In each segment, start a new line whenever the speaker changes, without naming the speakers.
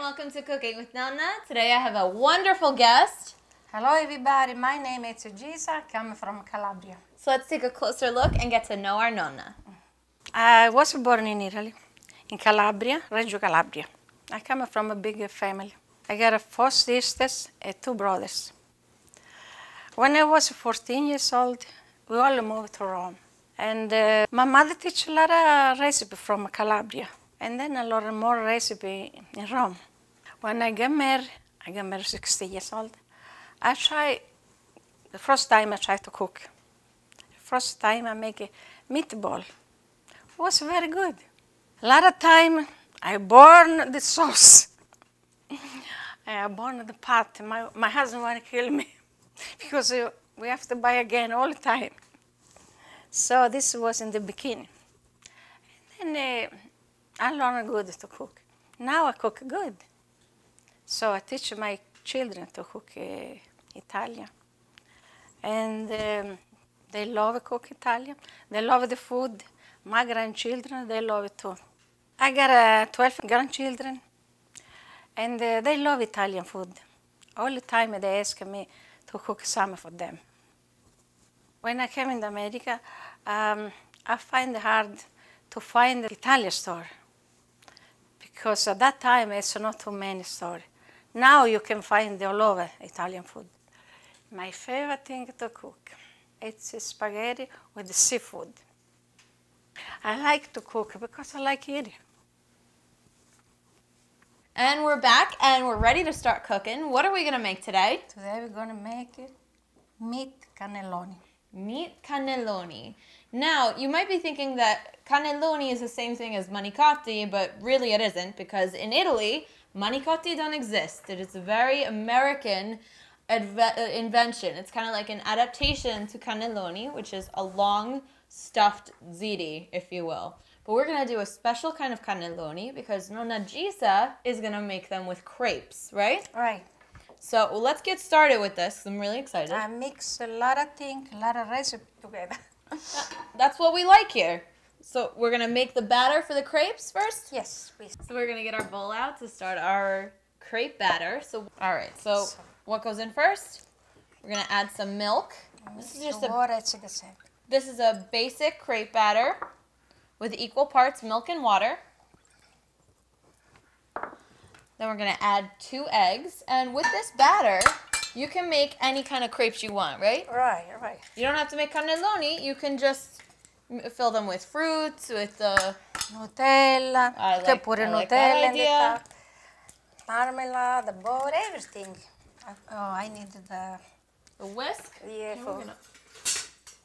welcome to Cooking with Nonna. Today I have a wonderful guest.
Hello everybody, my name is Gisa, coming from Calabria.
So let's take a closer look and get to know our Nonna.
I was born in Italy, in Calabria, Reggio Calabria. I come from a big family. I got 4 sisters and 2 brothers. When I was 14 years old, we all moved to Rome. And my mother teach a lot of recipes from Calabria. And then a lot more recipe in Rome. When I got married 60 years old. The first time I tried to cook. The first time I make a meatball. It was very good. A lot of time I burn the sauce. I burn the pot. My husband want to kill me because we have to buy again all the time. So this was in the beginning. And then I learned good to cook. Now I cook good. So I teach my children to cook Italian. And they love cook Italian. They love the food. My grandchildren, they love it too. I got 12 grandchildren, and they love Italian food. All the time they ask me to cook some for them. When I came in America, I find it hard to find the Italian store. Because at that time, it's not too many stores. Now you can find all over Italian food. My favorite thing to cook, it's spaghetti with seafood. I like to cook because I like eating.
And we're back and we're ready to start cooking. What are we gonna make today?
Today we're gonna make meat cannelloni.
Meat cannelloni. Now, you might be thinking that cannelloni is the same thing as manicotti, but really it isn't, because in Italy, manicotti don't exist. It is a very American invention. It's kind of like an adaptation to cannelloni, which is a long stuffed ziti, if you will. But we're going to do a special kind of cannelloni because Nonna Gisa is going to make them with crepes, right?
Right.
So let's get started with this. I'm really excited.
I mix a lot of things, a lot of recipes together.
That's what we like here. So we're going to make the batter for the crepes first?
Yes, please.
So we're going to get our bowl out to start our crepe batter. All right, so what goes in first? We're going to add some milk. This is just This is a basic crepe batter with equal parts milk and water. Then we're going to add 2 eggs. And with this batter, you can make any kind of crepes you want, right?
Right, right.
You don't have to make cannelloni. You can just fill them with fruits, with
Nutella.
I
Nutella
that
in the top. Marmalade, the butter, everything. Oh, I need the
whisk.
Yeah,
we're gonna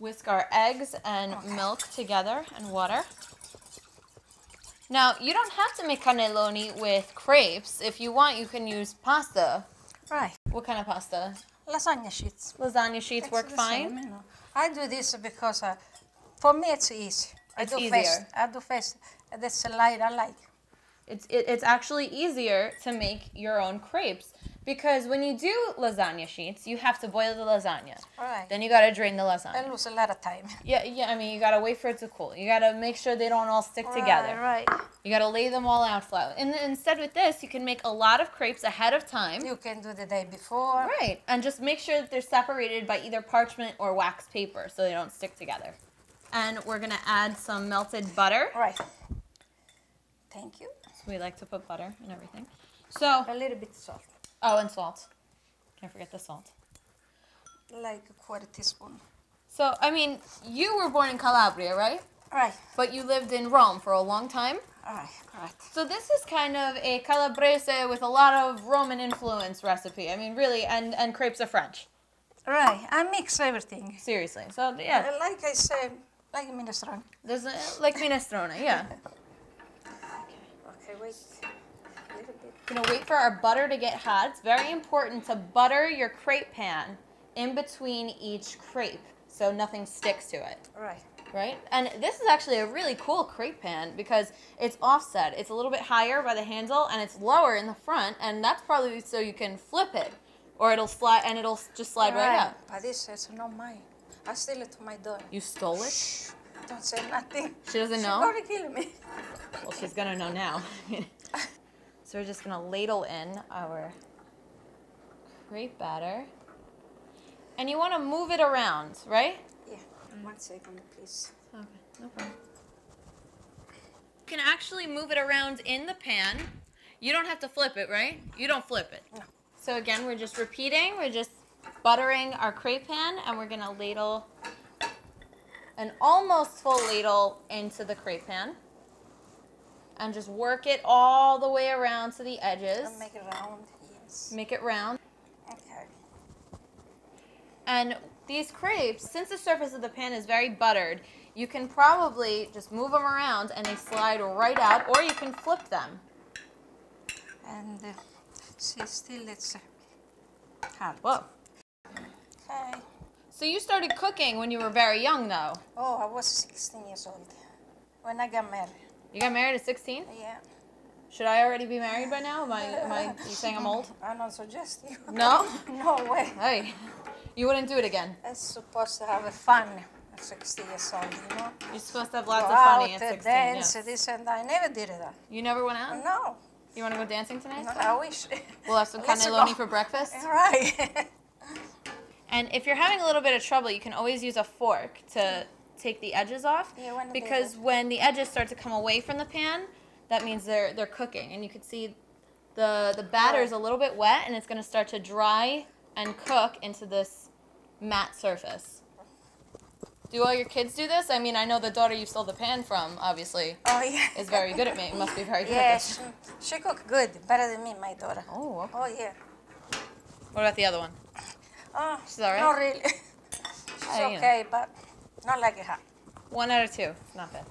whisk our eggs and milk together and water. Now, you don't have to make cannelloni with crepes. If you want, you can use pasta.
Right.
What kind of pasta?
Lasagna sheets.
Lasagna sheets work fine?
Same, you know. I do this because for me it's easy.
It's easier.
I do fast. That's a light I like.
It's actually easier to make your own crepes because when you do lasagna sheets, you have to boil the lasagna.
Right.
Then you got to drain the lasagna.
I lose a lot of time.
Yeah. I mean, you got to wait for it to cool. You got to make sure they don't all stick together.
Right.
You got to lay them all out flat. And instead with this, you can make a lot of crepes ahead of time.
You can do the day before.
Right. And just make sure that they're separated by either parchment or wax paper so they don't stick together. And we're going to add some melted butter.
Right. Thank you.
So we like to put butter and everything. So
a little bit of salt.
Oh, and salt. Can't forget the salt.
Like a 1/4 teaspoon.
So, I mean, you were born in Calabria, right?
Right.
But you lived in Rome for a long time?
Right.
So this is kind of a Calabrese with a lot of Roman influence recipe. I mean, really, and crepes are French.
Right. I mix everything.
Seriously. So, yeah.
Like I said, like minestrone.
Like minestrone, yeah.
Okay, wait. A little bit.
We're going to wait for our butter to get hot. It's very important to butter your crepe pan in between each crepe so nothing sticks to it.
Right.
Right? And this is actually a really cool crepe pan because it's offset. It's a little bit higher by the handle and it's lower in the front, and that's probably so you can flip it or it'll slide and it'll just slide right up.
But this is not mine. I steal it to my daughter.
You stole it?
Shh. Don't say nothing.
She doesn't know?
She's going to kill me.
Well, she's going to know now. So we're just gonna ladle in our crepe batter. And you wanna move it around, right?
Yeah, 1 second, please.
Okay, no problem. You can actually move it around in the pan. You don't have to flip it, right? You don't flip it.
No.
So again, we're just repeating. We're just buttering our crepe pan, and we're gonna ladle an almost full ladle into the crepe pan. And just work it all the way around to the edges.
And make it round, yes.
Make it round.
Okay.
And these crepes, since the surface of the pan is very buttered, you can probably just move them around and they slide right out, or you can flip them.
And see, still it's hard.
Whoa.
Okay.
So you started cooking when you were very young, though.
Oh, I was 16 years old when I got married.
You got married at 16?
Yeah.
Should I already be married by now? You saying I'm old?
I don't suggest you.
No?
No way.
Hey, you wouldn't do it again.
I'm supposed to have fun at 60 years old, you know?
You're supposed to have lots
Go
of funny
out,
at 16.
dance,
Yeah.
this and that. I never did that.
You never went out?
No.
You want to go dancing tonight?
No, I wish.
We'll have some
Let's
cannelloni
go.
for breakfast.
Right.
And if you're having a little bit of trouble, you can always use a fork to take the edges off.
Yeah, when
because when the edges start to come away from the pan, that means they're cooking. And you can see the batter is a little bit wet, and it's going to start to dry and cook into this matte surface. Do all your kids do this? I mean, I know the daughter you stole the pan from, obviously,
Oh, yeah.
is very good at it. Must be very good
Yeah,
at this.
she cook good, better than me, my daughter.
Oh, okay.
Oh, yeah.
What about the other one?
Oh,
She's all right?
not really. She's
you know.
okay, but not like her.
1 out of 2. It's not bad.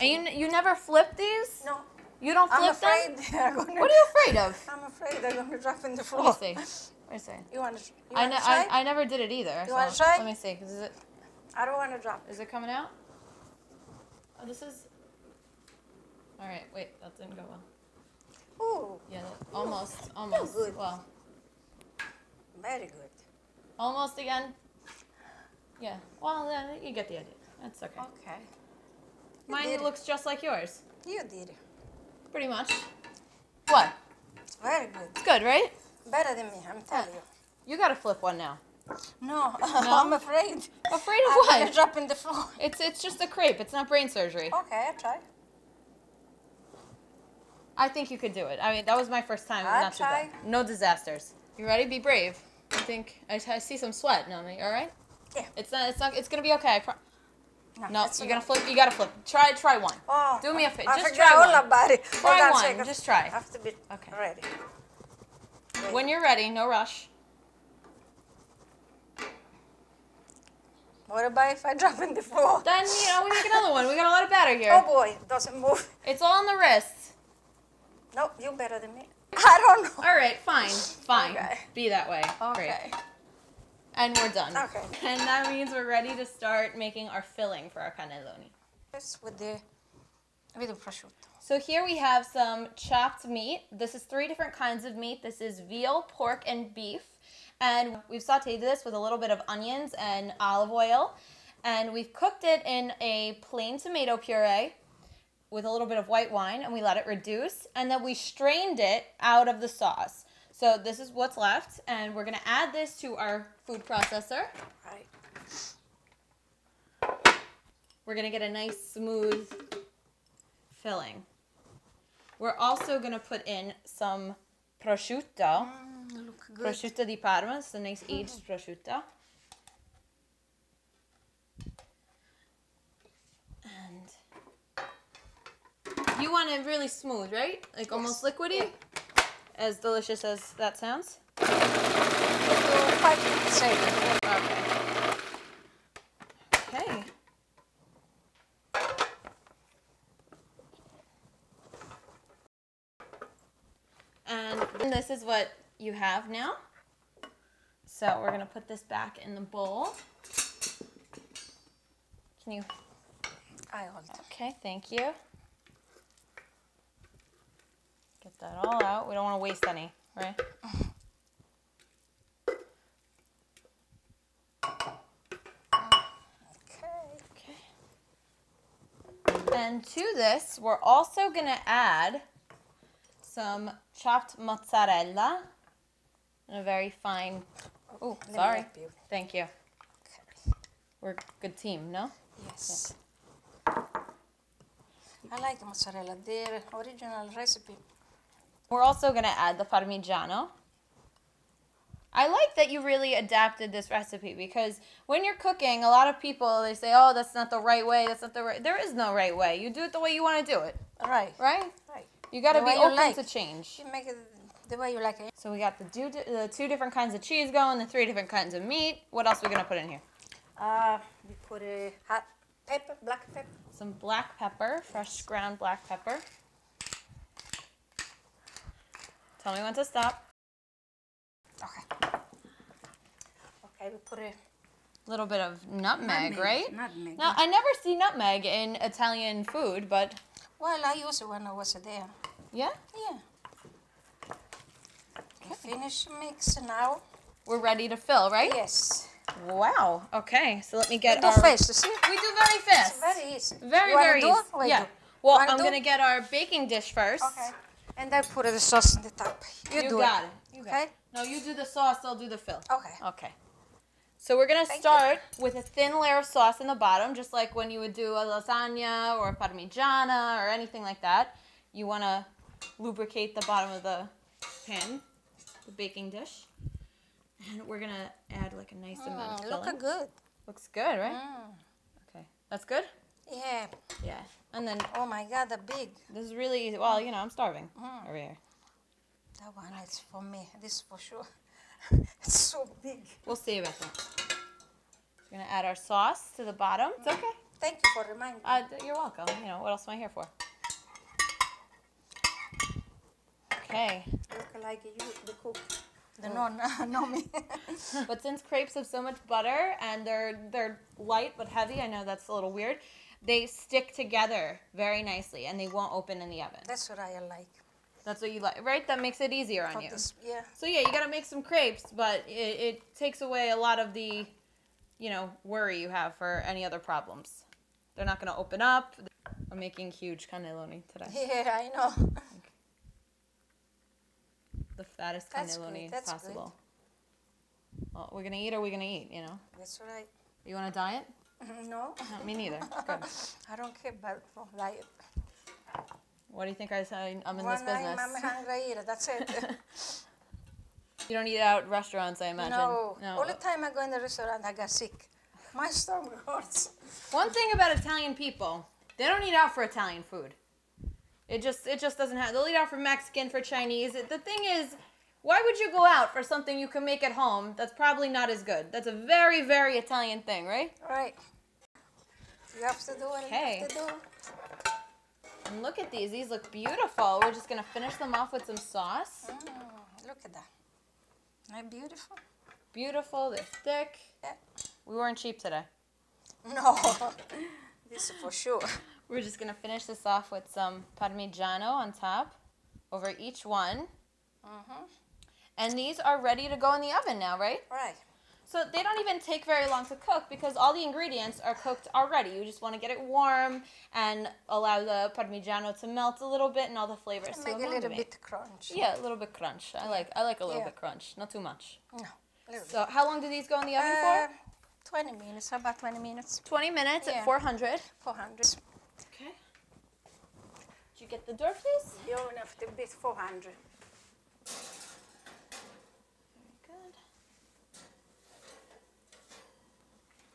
And you never flip these?
No.
You don't flip
I'm afraid
them?
they're gonna,
What are you afraid of?
I'm afraid they're going to drop in the floor.
Let me see. Let me see.
You want to try?
I never did it either.
You wanna try?
Let me see.
I don't want to drop.
Is it coming out? Oh, this is. All right. Wait, that didn't go well.
Ooh,
Yeah, almost.
good.
Well,
very good.
almost again. Yeah. Well, you get the idea. That's okay.
Okay.
Mine looks just like yours,
You did it.
pretty much. What?
It's very good.
It's good, right?
Better than me, I'm telling you.
You gotta flip one now.
No, I'm afraid.
Afraid of
I'm
what?
going to drop in the floor.
It's just a crepe. It's not brain surgery.
Okay, I'll try.
I think you could do it. I mean, that was my first time.
I'll
Not too bad.
try.
No disasters. You ready? Be brave. I think I see some sweat, Nonna. You all right?
Yeah.
It's not. It's gonna be okay. No,
that's
you're
enough.
gonna flip. You gotta flip. Try one.
Oh,
Do me a favor.
I
Just
forgot
try
all
one.
about it.
Try
Hold on a
one.
second.
Just try.
I have to be
Okay.
ready.
When you're ready, no rush.
What about if I drop in the floor?
Then we make another one. We got a lot of batter here.
Oh boy, it doesn't move.
It's all on the wrist.
No, you're better than me. I don't know.
All right, fine.
Okay.
Be that way. Great.
Okay.
And we're done.
Okay.
And that means we're ready to start making our filling for our cannelloni.
Just with the prosciutto.
So here we have some chopped meat. This is 3 different kinds of meat. This is veal, pork, and beef. And we've sauteed this with a little bit of onions and olive oil. And we've cooked it in a plain tomato puree with a little bit of white wine, and we let it reduce. And then we strained it out of the sauce. So this is what's left. And we're going to add this to our food processor.
Right.
We're going to get a nice smooth filling. We're also going to put in some prosciutto.
Look good.
Prosciutto di Parma. It's a nice aged prosciutto. And you want it really smooth, right? Like almost liquidy?
Yeah.
As delicious as that sounds?
5 seconds.
Okay. And this is what you have now. So we're going to put this back in the bowl. Can you?
I hold.
Okay, thank you. Get that all out. We don't want to waste any, right? Okay. And to this, we're also going to add some chopped mozzarella and a very fine. Oh,
Let me
sorry.
help you.
Thank you.
Okay.
We're a good team, no?
Yes. I like mozzarella, the original recipe.
We're also going to add the parmigiano. I like that you really adapted this recipe because when you're cooking, a lot of people, they say, oh, that's not the right way, that's not the right... There is no right way. You do it the way you want to do it.
Right.
Right?
Right.
You got to
The
be
way you
open
like.
to change.
You make it the way you like it.
So we got the two different kinds of cheese going, the 3 different kinds of meat. What else are we going to put in here?
We put a hot pepper, black pepper.
Some black pepper, fresh ground black pepper. Tell me when to stop.
Okay. Okay, we put a
Little bit of nutmeg, right?
Nutmeg.
Now, I never see nutmeg in Italian food, but...
Well, I used it when I was there.
Yeah?
Yeah. Okay. Finish mix now.
We're ready to fill, right?
Yes.
Wow. Okay, so let me get
Do
our...
fast, you see?
We do very fast.
It's very easy.
Very,
You wanna
very
do
easy.
it? Or
Yeah.
you do?
Well,
Wanna
I'm
do?
going to get our baking dish first.
Okay. And I put the sauce on the top.
You
do
got it. You got
Okay?
it. No, you do the sauce, I'll do the fill.
Okay.
Okay. So we're going to
Thank
start with a thin layer of sauce in the bottom, just like when you would do a lasagna or a parmigiana or anything like that. You want to lubricate the bottom of the pan, the baking dish. And we're going to add like a nice amount of filling.
Look good.
Looks good, right? Okay. That's good?
Yeah.
Yeah. And then
Oh my God, the big.
this is really, well, you know, I'm starving over here.
That one is for me. This is for sure. It's so big.
We'll see about that. We're going to add our sauce to the bottom. It's okay.
Thank you for reminding me.
You're welcome. You know, what else am I here for? Okay.
Look like you, the cook. The nonna, know me.
But since crepes have so much butter and they're light but heavy, I know that's a little weird, they stick together very nicely and they won't open in the oven.
That's what I like.
That's what you like, right? That makes it easier on you.
Yeah.
So yeah, you got to make some crepes, but it takes away a lot of the, you know, worry you have for any other problems. They're not going to open up. I'm making huge cannelloni today.
Yeah, I know.
The fattest
That's
cannelloni
good, that's
possible. Well, we're going to eat or we're going to eat, you know?
That's right.
You want to diet?
No.
No, me neither. Good.
I don't care about diet.
What do you think I say? I'm in
One
this business.
I'm hungry, I eat it. That's it.
You don't eat out at restaurants, I imagine.
No. All the time I go in the restaurant, I got sick. My stomach hurts.
One thing about Italian people, they don't eat out for Italian food. It just doesn't have. They'll eat out for Mexican, for Chinese. The thing is, why would you go out for something you can make at home that's probably not as good? That's a very, very Italian thing, right?
Right. You have to do what you have to do.
And look at these. These look beautiful. We're just going to finish them off with some sauce.
Look at that. Isn't that beautiful?
Beautiful. They're thick.
Yeah.
We weren't cheap today.
No. This is for sure.
We're just going to finish this off with some parmigiano on top over each one. And these are ready to go in the oven now, right?
Right.
So they don't even take very long to cook because all the ingredients are cooked already. You just want to get it warm and allow the parmigiano to melt a little bit and all the flavors to
Make a little
amalgamate.
bit crunch.
Yeah, a little bit crunch. I like a little
Yeah.
bit crunch, not too much.
No. Little
So how long do these go in the oven for?
20 minutes. How about 20 minutes?
20 minutes
Yeah.
at 400.
400.
Okay. Did you get the door, please?
The oven of the bit 400.
Good.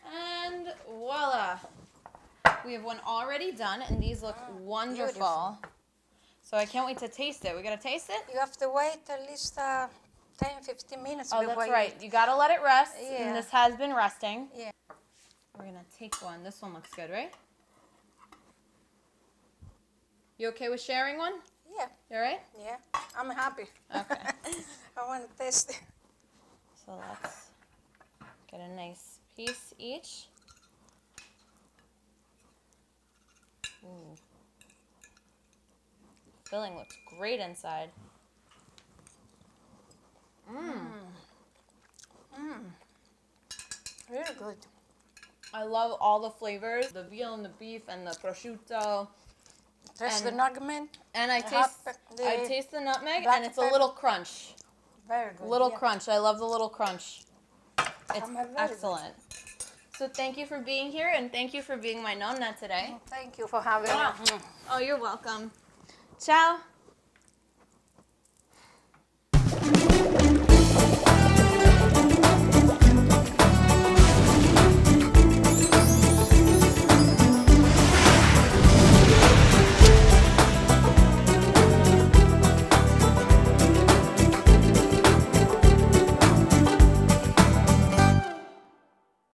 And voila. We have one already done, and these look wonderful.
beautiful.
So I can't wait to taste it. We gotta taste it?
You have to wait at least 10, 15 minutes
Oh,
before
that's
you
right. You gotta let it rest.
Yeah.
And this has been resting.
Yeah.
We're gonna take one. This one looks good, right? You okay with sharing one?
Yeah.
You all right?
Yeah. I'm happy.
Okay.
I want to taste it.
So let's get a nice piece each. Ooh. Filling looks great inside.
Really good.
I love all the flavors, the veal and the beef and the prosciutto.
Taste the nutmeg.
And I taste the nutmeg,
black
and it's a
pepper.
little crunch.
Very good.
Little
yeah.
crunch. I love the little crunch. It's
Very
excellent. So thank you for being here, and thank you for being my nonna today.
Thank you for having me.
Oh, you're welcome. Ciao.